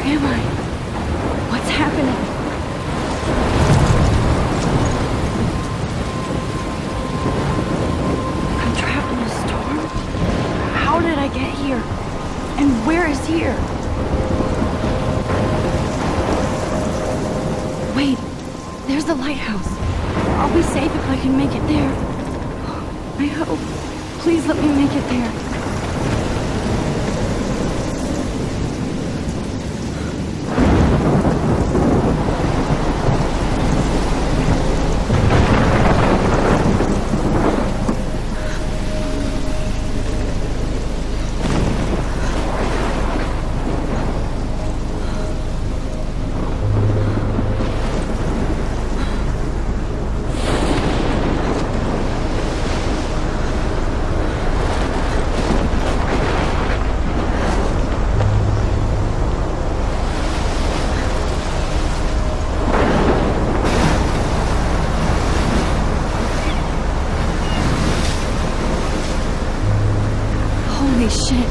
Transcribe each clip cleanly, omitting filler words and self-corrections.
am I? What's happening? I'm trapped in a storm? How did I get here? And where is here? Wait, there's the lighthouse. I'll be safe if I can make it there. I hope. Please let me make it there. Holy shit.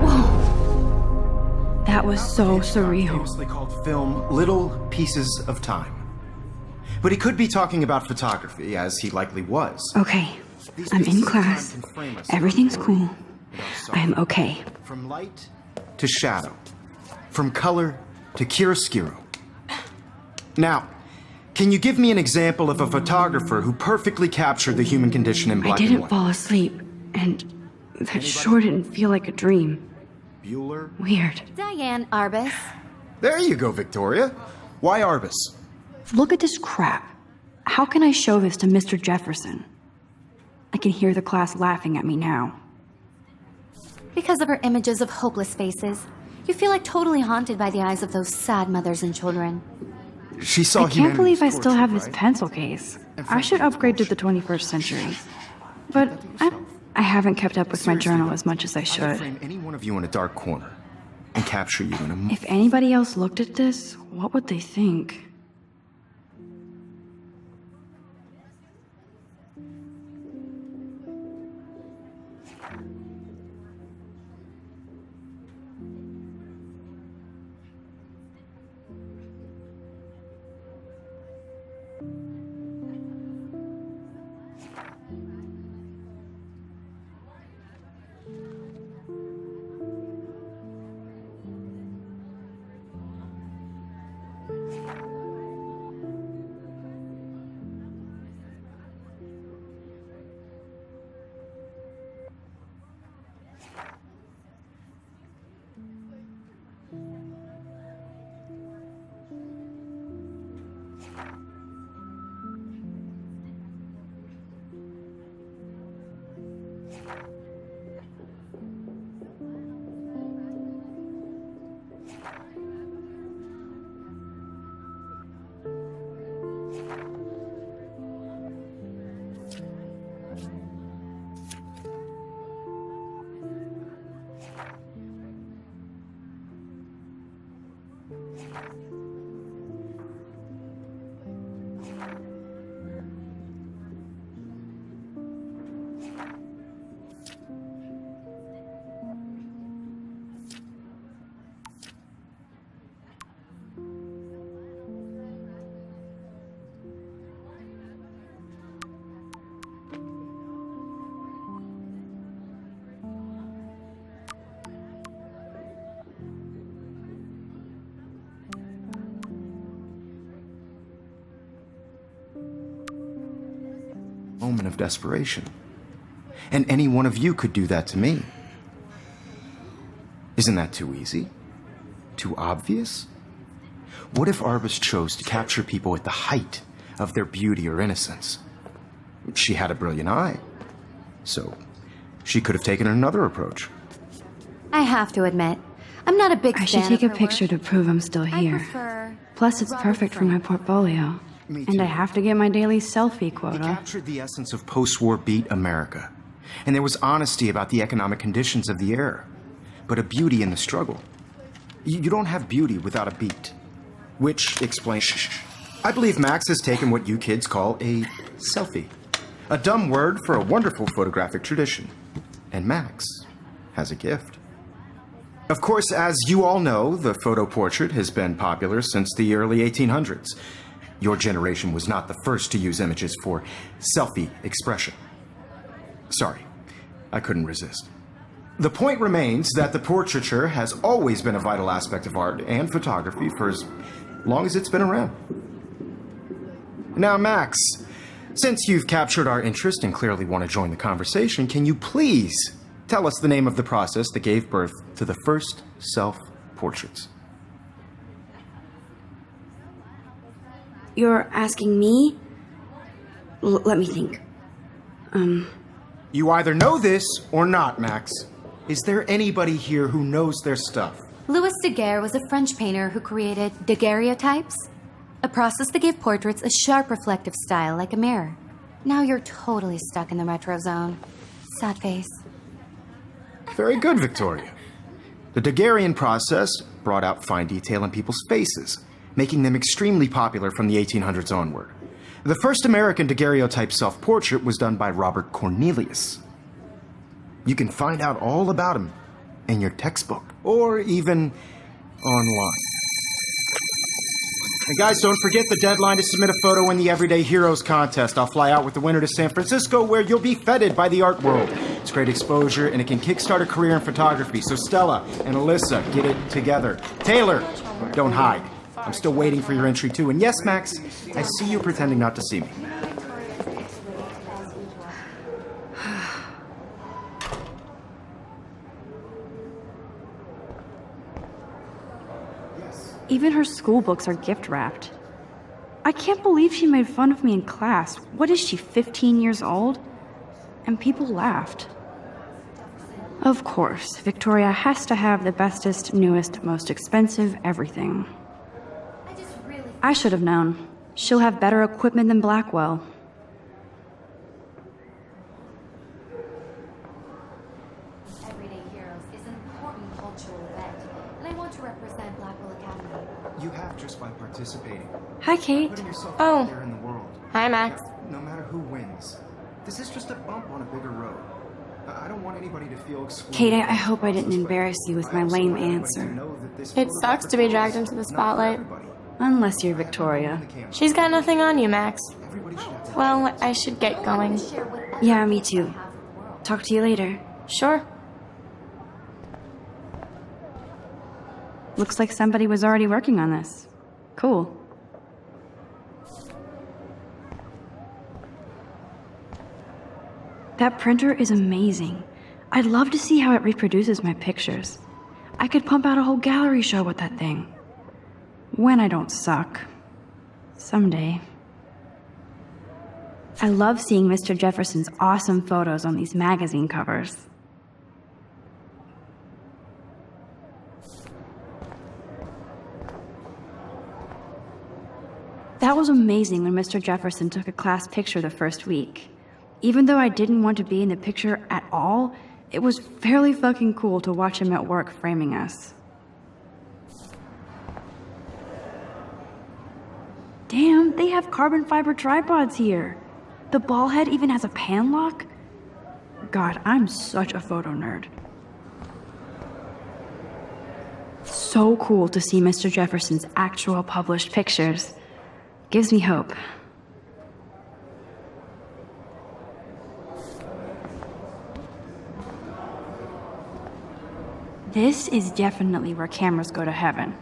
Whoa. That was so surreal. Famously called film Little Pieces of Time. But he could be talking about photography, as he likely was. Okay. I'm in class. Everything's cool. I'm okay. From light to shadow. From color to chiaroscuro. Now, can you give me an example of a photographer who perfectly captured the human condition in black and I didn't white? fall asleep, and that sure didn't feel like a dream. Bueller? Weird. Diane Arbus. There you go, Victoria. Why Arbus? Look at this crap. How can I show this to Mr. Jefferson? I can hear the class laughing at me now. Because of her images of hopeless faces, you feel like totally haunted by the eyes of those sad mothers and children. She saw I can't believe I humanity's still have torture, this right? pencil case. I should upgrade to the 21st century. But I haven't kept up with my journal as much as I I could should. frame any one of you in a dark corner and capture you in a If anybody else looked at this, what would they think? moment of desperation. And any one of you could do that to me. Isn't that too easy? Too obvious? What if Arbus chose to capture people at the height of their beauty or innocence? She had a brilliant eye. So, she could have taken another approach. I have to admit, I'm not a big fan I should take a of her picture work. to prove I'm still I here. prefer Plus, it's Robert perfect for my Frank. portfolio. Me And I too. have to get my daily selfie He quota. captured the essence of post-war beat America. And there was honesty about the economic conditions of the era. But a beauty in the struggle. You don't have beauty without a beat. Which explains... I believe Max has taken what you kids call a selfie. A dumb word for a wonderful photographic tradition. And Max has a gift. Of course, as you all know, the photo portrait has been popular since the early 1800s. Your generation was not the first to use images for selfie expression. Sorry, I couldn't resist. The point remains that the portraiture has always been a vital aspect of art and photography for as long as it's been around. Now, Max, since you've captured our interest and clearly want to join the conversation, can you please tell us the name of the process that gave birth to the first self-portraits? You're asking me? Let me think. You either know this or not, Max. Is there anybody here who knows their stuff? Louis Daguerre was a French painter who created daguerreotypes, a process that gave portraits a sharp reflective style like a mirror. Now you're totally stuck in the retro zone. Sad face. Very good, Victoria. The Daguerrean process brought out fine detail in people's faces, making them extremely popular from the 1800s onward. The first American daguerreotype self-portrait was done by Robert Cornelius. You can find out all about him in your textbook, or even online. And guys, don't forget the deadline to submit a photo in the Everyday Heroes contest. I'll fly out with the winner to San Francisco, where you'll be feted by the art world. It's great exposure, and it can kickstart a career in photography. So Stella and Alyssa, get it together. Taylor, don't hide. I'm still waiting for your entry, too. And yes, Max, I see you pretending not to see me. Even her school books are gift wrapped. I can't believe she made fun of me in class. What is she, 15 years old? And people laughed. Of course, Victoria has to have the bestest, newest, most expensive everything. I should have known. She'll have better equipment than Blackwell. Everyday Heroes is an important cultural event, and I want to represent Blackwell Academy. You have just by participating. Hi, Kate. Putting yourself Oh. out there in the world. Hi, Max. No matter who wins, this is just a bump on a bigger road. I don't want anybody to feel excluded. Kate, I hope I didn't embarrass you with my lame answer. It sucks to be dragged into the spotlight. Unless you're Victoria. She's got nothing on you, Max. Well, I should get going. Yeah, me too. Talk to you later. Sure. Looks like somebody was already working on this. Cool. That printer is amazing. I'd love to see how it reproduces my pictures. I could pump out a whole gallery show with that thing. When I don't suck. Someday. I love seeing Mr. Jefferson's awesome photos on these magazine covers. That was amazing when Mr. Jefferson took a class picture the first week. Even though I didn't want to be in the picture at all, it was fairly fucking cool to watch him at work framing us. Damn, they have carbon fiber tripods here. The ball head even has a pan lock. God, I'm such a photo nerd. So cool to see Mr. Jefferson's actual published pictures. Gives me hope. This is definitely where cameras go to heaven.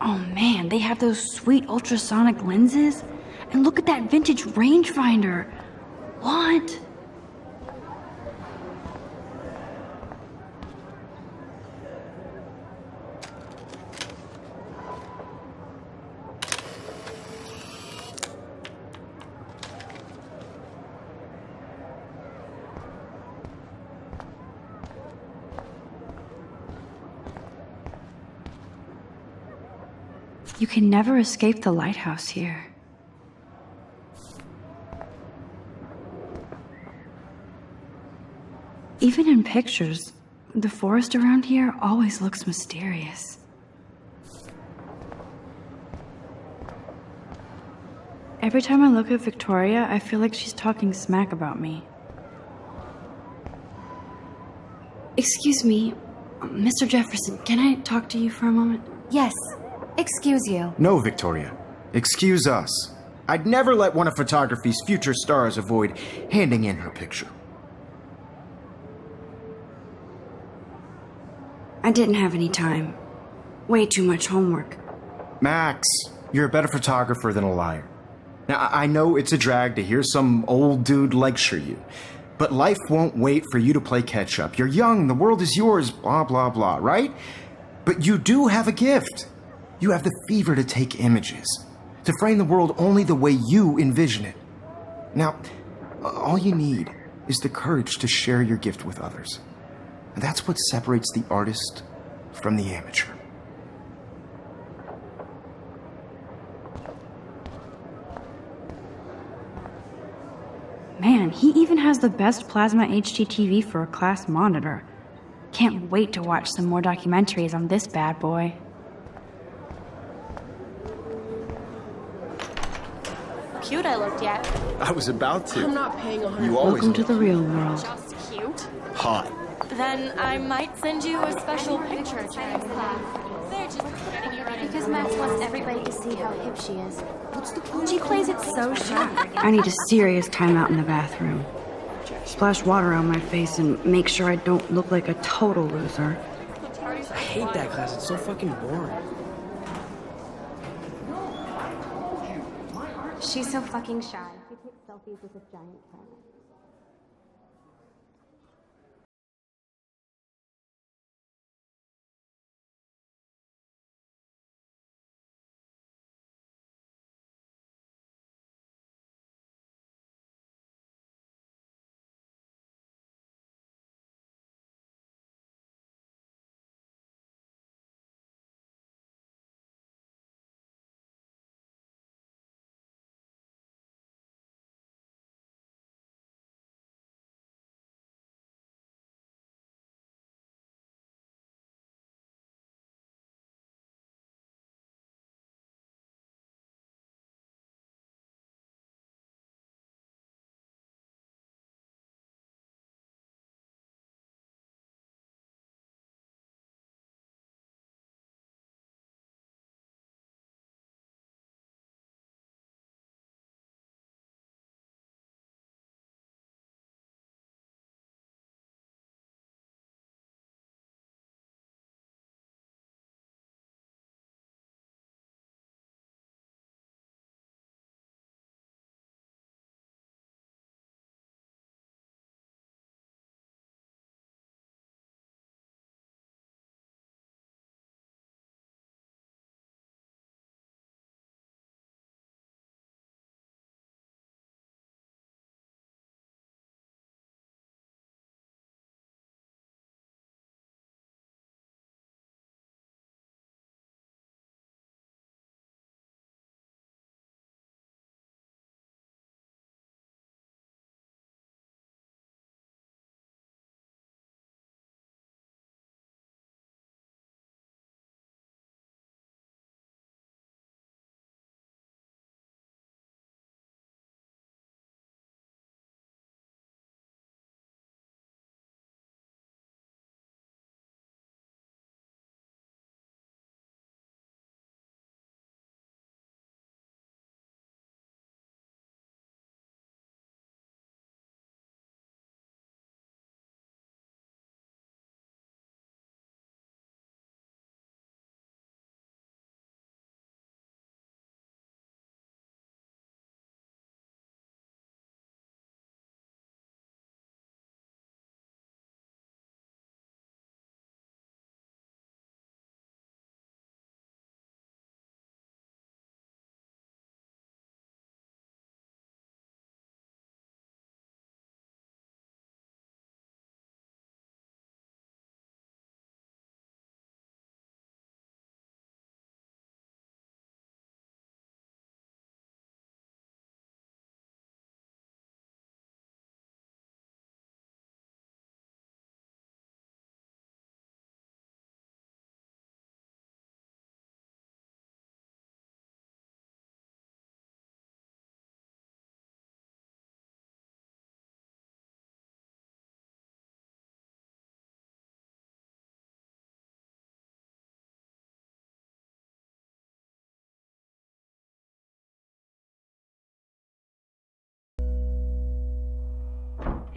Oh man, they have those sweet ultrasonic lenses. And look at that vintage rangefinder. What? You can never escape the lighthouse here. Even in pictures, the forest around here always looks mysterious. Every time I look at Victoria, I feel like she's talking smack about me. Excuse me, Mr. Jefferson, can I talk to you for a moment? Yes. Excuse you. No, Victoria. Excuse us. I'd never let one of photography's future stars avoid handing in her picture. I didn't have any time. Way too much homework. Max, you're a better photographer than a liar. Now, I know it's a drag to hear some old dude lecture you, but life won't wait for you to play catch-up. You're young, the world is yours, blah, blah, blah, right? But you do have a gift. You have the fever to take images, to frame the world only the way you envision it. Now, all you need is the courage to share your gift with others. And that's what separates the artist from the amateur. Man, he even has the best plasma HDTV for a class monitor. Can't wait to watch some more documentaries on this bad boy. Cute I looked yet. I was about to. I'm not paying 100. You always Welcome to the real world. Just cute. hot. Then I might send you a special picture during class. They're just getting you ready. Because Max wants everybody to see how hip she is. She plays it so shy. I need a serious timeout in the bathroom. Splash water on my face and make sure I don't look like a total loser. I hate that class. It's so fucking boring. She's so fucking shy. She takes selfies with a giant planet.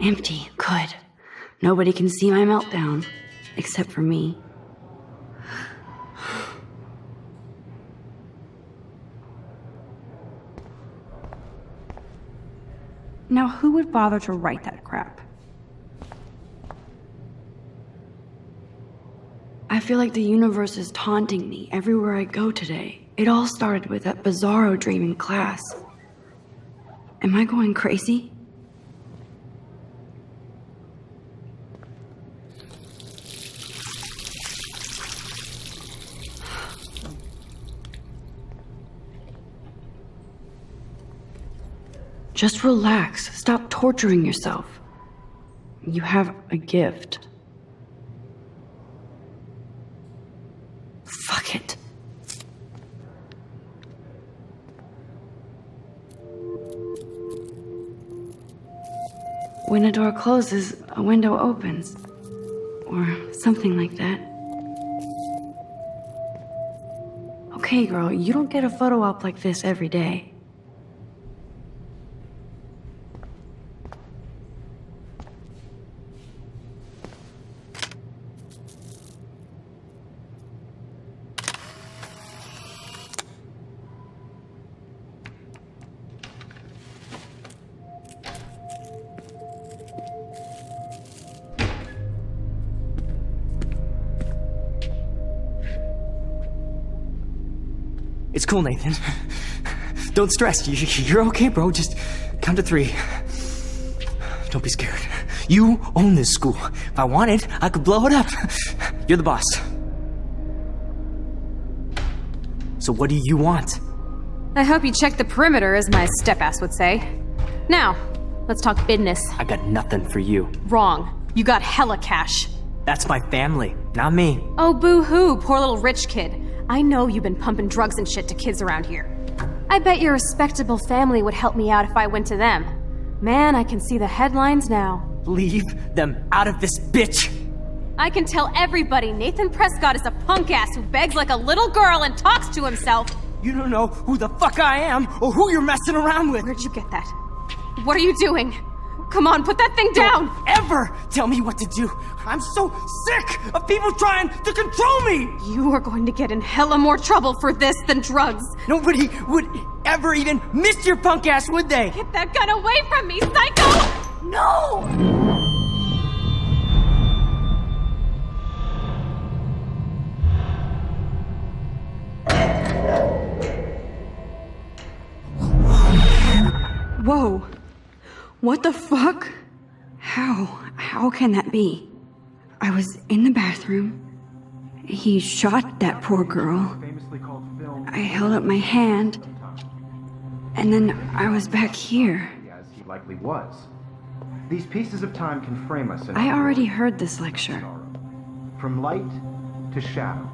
Empty. Good. Nobody can see my meltdown. Except for me. Now, who would bother to write that crap? I feel like the universe is taunting me everywhere I go today. It all started with that bizarro dream in class. Am I going crazy? Just relax. Stop torturing yourself. You have a gift. Fuck it. When a door closes, a window opens. Or something like that. Okay, girl, you don't get a photo op like this every day. It's cool, Nathan. Don't stress. You're okay, bro. Just count to 3. Don't be scared. You own this school. If I wanted, I could blow it up. You're the boss. So what do you want? I hope you checked the perimeter, as my step-ass would say. Now, let's talk business. I got nothing for you. Wrong. You got hella cash. That's my family, not me. Oh, boo-hoo, poor little rich kid. I know you've been pumping drugs and shit to kids around here. I bet your respectable family would help me out if I went to them. Man, I can see the headlines now. Leave them out of this bitch! I can tell everybody Nathan Prescott is a punk ass who begs like a little girl and talks to himself. You don't know who the fuck I am or who you're messing around with. Where'd you get that? What are you doing? Come on, put that thing down! Don't ever tell me what to do! I'm so sick of people trying to control me! You are going to get in hella more trouble for this than drugs. Nobody would ever even miss your punk ass, would they? Get that gun away from me, psycho! No! Whoa. What the fuck? How can that be? I was in the bathroom. He shot that poor girl. I held up my hand. And then I was back here. As he likely was. These pieces of time can frame us in I already heard this lecture. From light to shadow.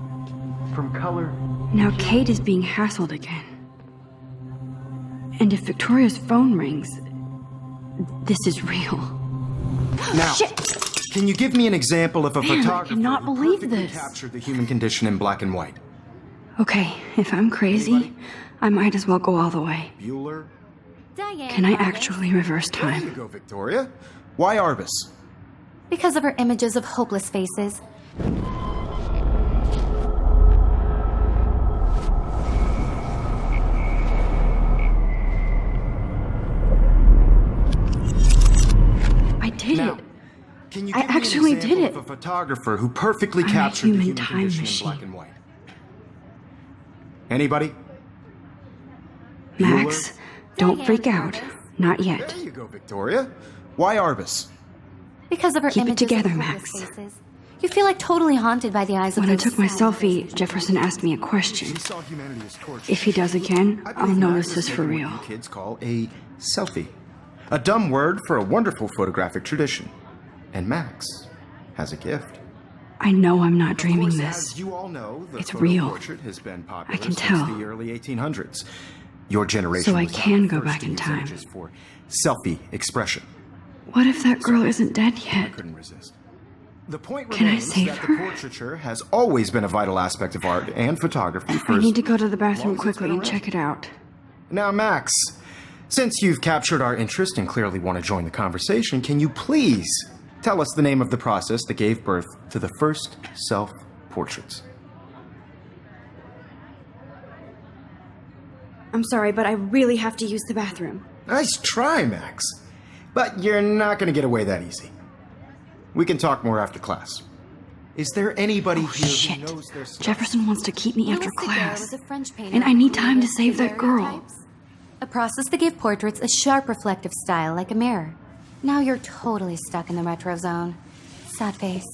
From color. Now Kate is being hassled again. And if Victoria's phone rings, this is real. Now, Shit! Can you give me an example of a Man, I photographer cannot who believe perfectly this. captured the human condition in black and white? Okay, if I'm crazy, I might as well go all the way. Bueller? Diane Can I Arbus. actually reverse There you time? go, Victoria. Why Arbus? Because of her images of hopeless faces. I did Now, it. can you I give me actually an example did it. of a photographer who perfectly I'm a captured the human human time condition machine. in black and white? Anybody? Max, don't Diane freak out. Arbus. Not yet. There you go, Victoria. Why Arbus? Because of her Keep it images together, of Max. hopeless faces. You feel like totally haunted by the eyes of When I those took my sad selfie, faces. Jefferson asked me a question. She saw humanity as tortured. If he does again, I I'll believe know Max this has is for taken real. what you kids call a selfie. A dumb word for a wonderful photographic tradition. And Max has a gift. I know I'm not Of dreaming course, this. as you all know, the It's photo real. portrait has been popular I can since tell. the early 1800s. Your generation So I was not can the go first back to in use time. images for selfie expression. What if that girl isn't dead I yet? couldn't resist. The point Can I remains save that her? the portraiture has always been a vital aspect of art and photography for I as need to go to the long bathroom as it's been quickly and around. check it out. Now, Max, Since you've captured our interest and clearly want to join the conversation, can you please tell us the name of the process that gave birth to the first self-portraits? I'm sorry, but I really have to use the bathroom. Nice try, Max. But you're not going to get away that easy. We can talk more after class. Is there anybody here Shit. who knows their stuff? Jefferson wants to keep me after Louis Daguerre class. was a French painter And I need who time to created save that girl. daguerreotypes, a process that gave portraits a sharp reflective style like a mirror. Now you're totally stuck in the retro zone. Sad face.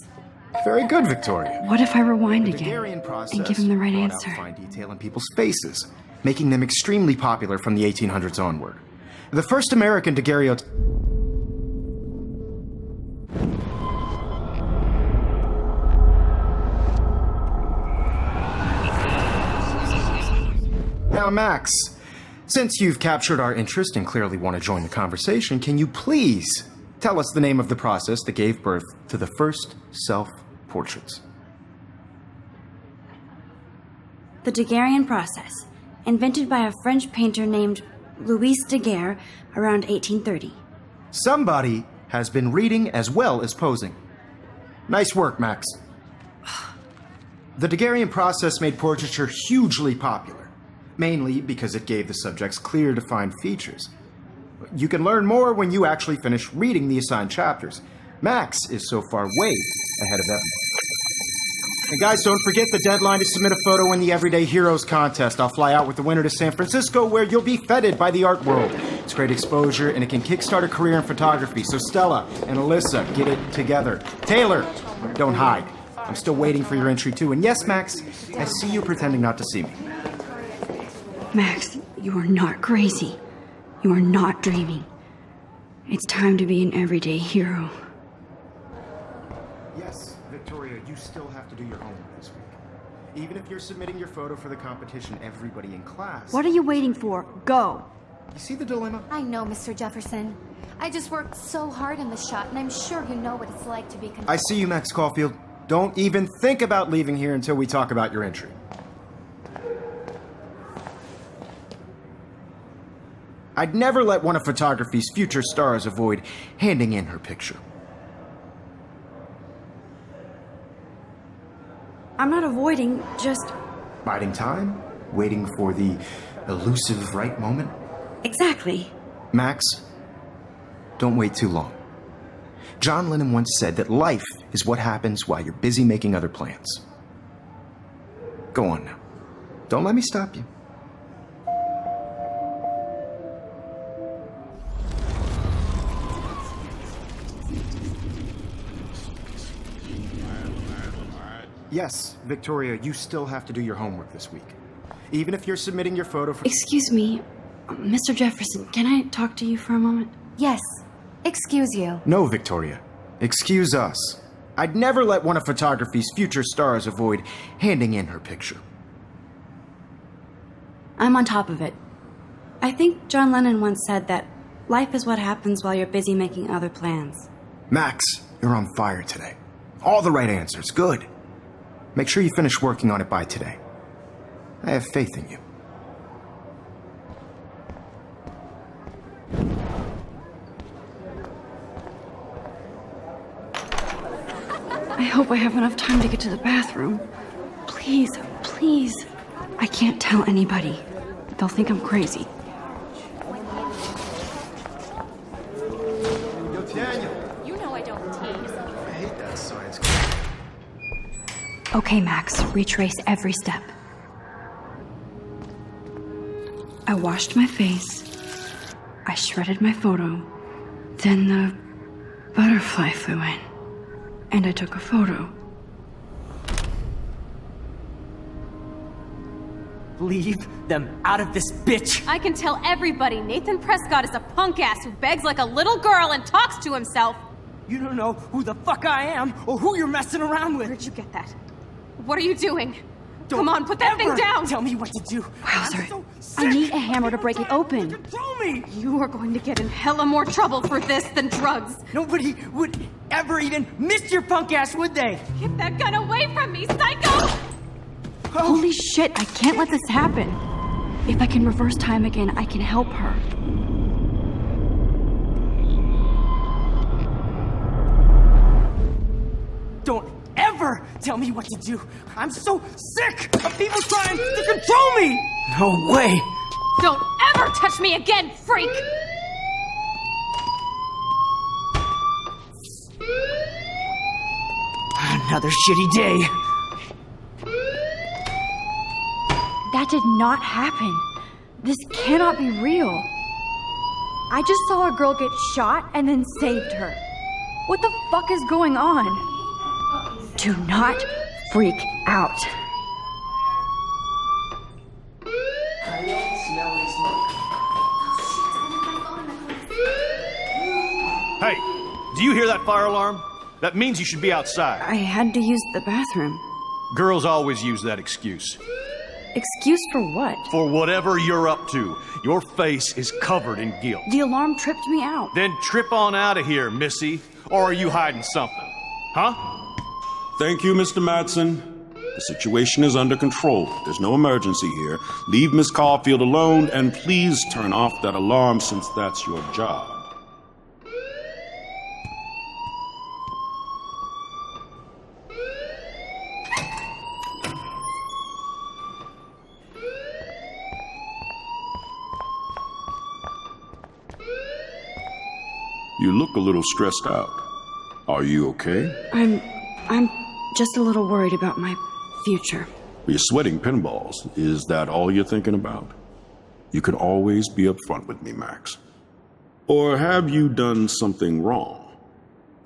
Very good, Victoria. What if I rewind The again Daguerrean process and give him the right brought answer? out fine detail in people's faces, making them extremely popular from the 1800s onward. The first American daguerreotype. Now, Max, since you've captured our interest and clearly want to join the conversation, can you please tell us the name of the process that gave birth to the first self-portraits? The Daguerrean process, invented by a French painter named Louis Daguerre around 1830. Somebody has been reading as well as posing. Nice work, Max. The Daguerrean process made portraiture hugely popular, mainly because it gave the subjects clear, defined features. You can learn more when you actually finish reading the assigned chapters. Max is so far way ahead of everyone. And guys, don't forget the deadline to submit a photo in the Everyday Heroes contest. I'll fly out with the winner to San Francisco, where you'll be feted by the art world. It's great exposure, and it can kickstart a career in photography. So Stella and Alyssa, get it together. Taylor, don't hide. I'm still waiting for your entry, too. And yes, Max, I see you pretending not to see me. Max, you are not crazy. You are not dreaming. It's time to be an everyday hero. Yes, Victoria, you still have to do your homework this week. Even if you're submitting your photo for the competition, everybody in class... What are you waiting for? Go! You see the dilemma? I know, Mr. Jefferson. I just worked so hard in the shot, and I'm sure you know what it's like to be I see you, Max Caulfield. Don't even think about leaving here until we talk about your entry. I'd never let one of photography's future stars avoid handing in her picture. I'm not avoiding, just... Biding time? Waiting for the elusive right moment? Exactly. Max, don't wait too long. John Lennon once said that life is what happens while you're busy making other plans. Go on now. Don't let me stop you. Yes, Victoria, you still have to do your homework this week. Even if you're submitting your photo for... Excuse me, Mr. Jefferson, can I talk to you for a moment? Yes. Excuse you. No, Victoria. Excuse us. I'd never let one of photography's future stars avoid handing in her picture. I'm on top of it. I think John Lennon once said that life is what happens while you're busy making other plans. Max, you're on fire today. All the right answers. Good. Make sure you finish working on it by today. I have faith in you. I hope I have enough time to get to the bathroom. Please, please. I can't tell anybody. They'll think I'm crazy. Yo, Tanya. You know I don't tease. I hate that science class. Okay, Max, retrace every step. I washed my face. I shredded my photo. Then the butterfly flew in. And I took a photo. Leave them out of this bitch! I can tell everybody Nathan Prescott is a punk ass who begs like a little girl and talks to himself. You don't know who the fuck I am or who you're messing around with. Where'd you get that? What are you doing? Come on, put that thing Ever down! Tell me what to do. Wowzer. I'm so I need sick. a hammer to break it open. Control me! You are going to get in hella more trouble for this than drugs. Nobody would ever even miss your punk ass, would they? Get that gun away from me, psycho! Holy shit, I can't let this happen. If I can reverse time again, I can help her. Don't ever tell me what to do. I'm so sick of people trying to control me. No way. Don't ever touch me again, freak! Another shitty day. That did not happen. This cannot be real. I just saw a girl get shot and then saved her. What the fuck is going on? Do not freak out. Hey, do you hear that fire alarm? That means you should be outside. I had to use the bathroom. Girls always use that excuse. Excuse for what? For whatever you're up to, your face is covered in guilt. The alarm tripped me out. Then trip on out of here, Missy. Or are you hiding something? Huh? Thank you, Mr. Madsen. The situation is under control. There's no emergency here. Leave Miss Caulfield alone, and please turn off that alarm since that's your job. You look a little stressed out. Are you okay? I'm just a little worried about my future. You're sweating pinballs. Is that all you're thinking about? You can always be upfront with me, Max. Or have you done something wrong?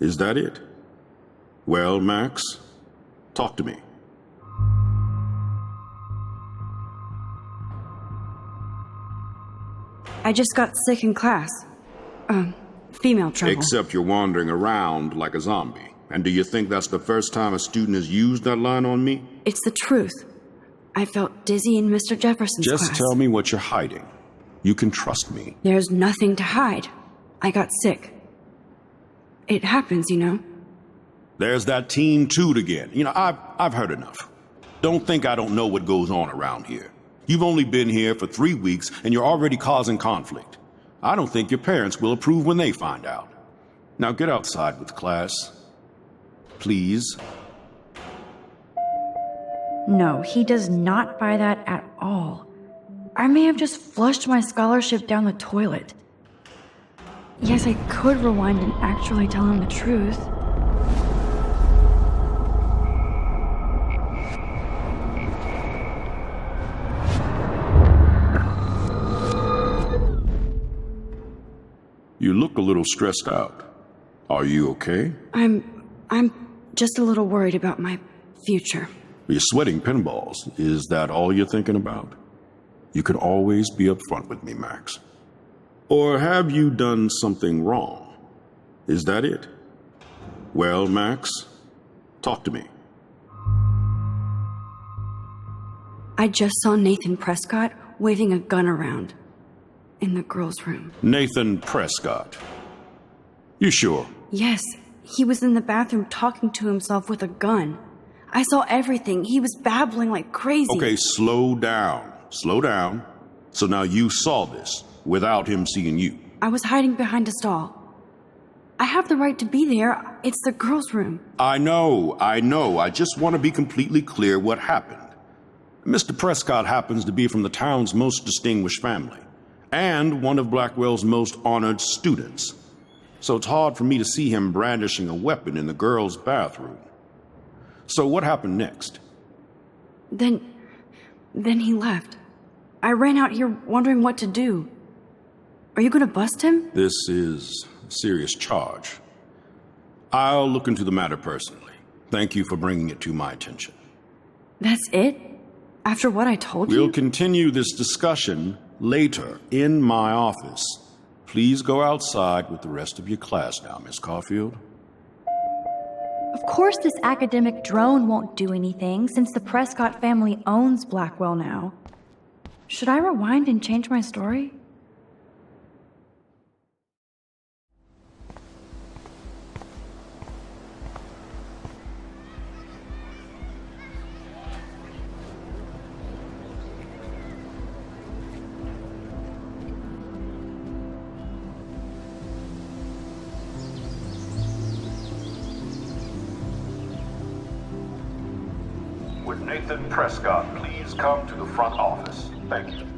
Is that it? Well, Max, talk to me. I just got sick in class. Female trouble. Except you're wandering around like a zombie. And do you think that's the first time a student has used that line on me? It's the truth. I felt dizzy in Mr. Jefferson's class. Just tell me what you're hiding. You can trust me. There's nothing to hide. I got sick. It happens, you know. There's that teen toot again. You know, I've heard enough. Don't think I don't know what goes on around here. You've only been here for 3 weeks and you're already causing conflict. I don't think your parents will approve when they find out. Now get outside with class. Please. No, he does not buy that at all. I may have just flushed my scholarship down the toilet. Yes, I could rewind and actually tell him the truth. You look a little stressed out. Are you okay? I'm just a little worried about my future. You're sweating pinballs. Is that all you're thinking about? You can always be upfront with me, Max. Or have you done something wrong? Is that it? Well, Max, talk to me. I just saw Nathan Prescott waving a gun around in the girls' room. Nathan Prescott. You sure? Yes, he was in the bathroom talking to himself with a gun. I saw everything. He was babbling like crazy. Okay, slow down. Slow down. So now you saw this without him seeing you. I was hiding behind a stall. I have the right to be there. It's the girls' room. I know. I just want to be completely clear what happened. Mr. Prescott happens to be from the town's most distinguished family and one of Blackwell's most honored students. So it's hard for me to see him brandishing a weapon in the girls' bathroom. So what happened next? Then he left. I ran out here wondering what to do. Are you gonna bust him? This is a serious charge. I'll look into the matter personally. Thank you for bringing it to my attention. That's it? After what I told you? We'll continue this discussion later in my office. Please go outside with the rest of your class now, Miss Caulfield. Of course this academic drone won't do anything since the Prescott family owns Blackwell now. Should I rewind and change my story? Would Nathan Prescott please come to the front office? Thank you.